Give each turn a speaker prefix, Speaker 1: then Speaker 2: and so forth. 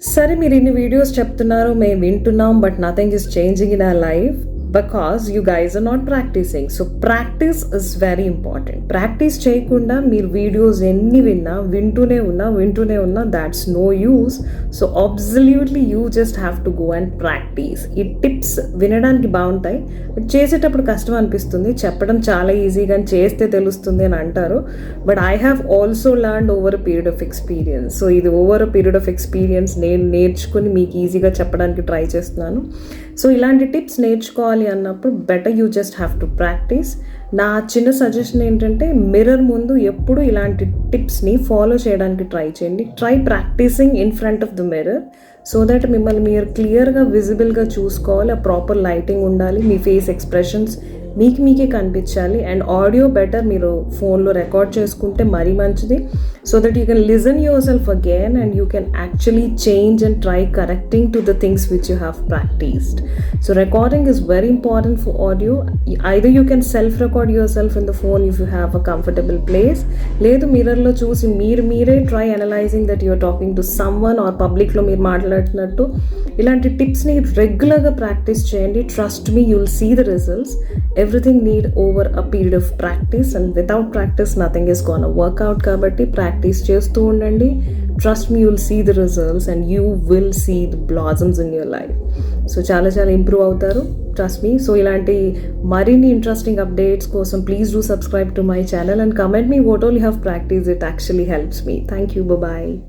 Speaker 1: సరే, మీరు ఇన్ని వీడియోస్ చెప్తున్నారు, మేము వింటున్నాం, but nothing is changing in our life because you guys are not practising. So practice is very important. Practice చేయకుండా మీరు వీడియోస్ ఎన్ని వింటూనే ఉన్నా that's no use. So absolutely you just have to go and practise. ఈ tips వినడానికి బాగుంటాయి, but చేసేటప్పుడు కష్టం అనిపిస్తుంది. చెప్పడం చాలా ఈజీగా చేస్తే తెలుస్తుంది అని అంటారు, but I have also learned over a period of experience. So ఇది over a period of experience నేను నేర్చుకుని మీకు ఈజీగా చెప్పడానికి ట్రై చేస్తున్నాను. సో ఇలాంటి టిప్స్ నేర్చుకోవాలి అన్నప్పుడు better you just have to practise. నా చిన్న సజెషన్ ఏంటంటే, మిర్రర్ ముందు ఎప్పుడు ఇలాంటి టిప్స్ని ఫాలో చేయడానికి ట్రై చేయండి. Try practising in front of the mirror so that మిమ్మల్ని మీరు క్లియర్గా విజిబుల్గా చూసుకోవాలి. ఆ ప్రాపర్ లైటింగ్ ఉండాలి, మీ ఫేస్ ఎక్స్ప్రెషన్స్ మీకే కనిపించాలి. అండ్ ఆడియో బెటర్ మీరు ఫోన్లో రికార్డ్ చేసుకుంటే మరీ మంచిది, so that you can listen yourself again and you can actually change and try correcting to the things which you have practised. So recording is very important for audio. Either you can self record yourself in the phone if you have a comfortable place, లేదు మిర్రర్లో చూసి మీరే try analysing that you're talking to someone or పబ్లిక్లో మీరు మాట్లాడుతున్నట్టు. ఇలాంటి టిప్స్ని రెగ్యులర్గా ప్రాక్టీస్ చేయండి. Trust me, you will see the results. Everything need over a period of practice, and without practice nothing is gonna work out. Kabatti practice chestu undandi. Trust me, you will see the results and you will see the blossoms in your life. So chala improve avutaru, trust me. So ilanti marini interesting updates kosam please do subscribe to my channel and comment me what all you have practiced. It actually helps me. Thank you, bye bye.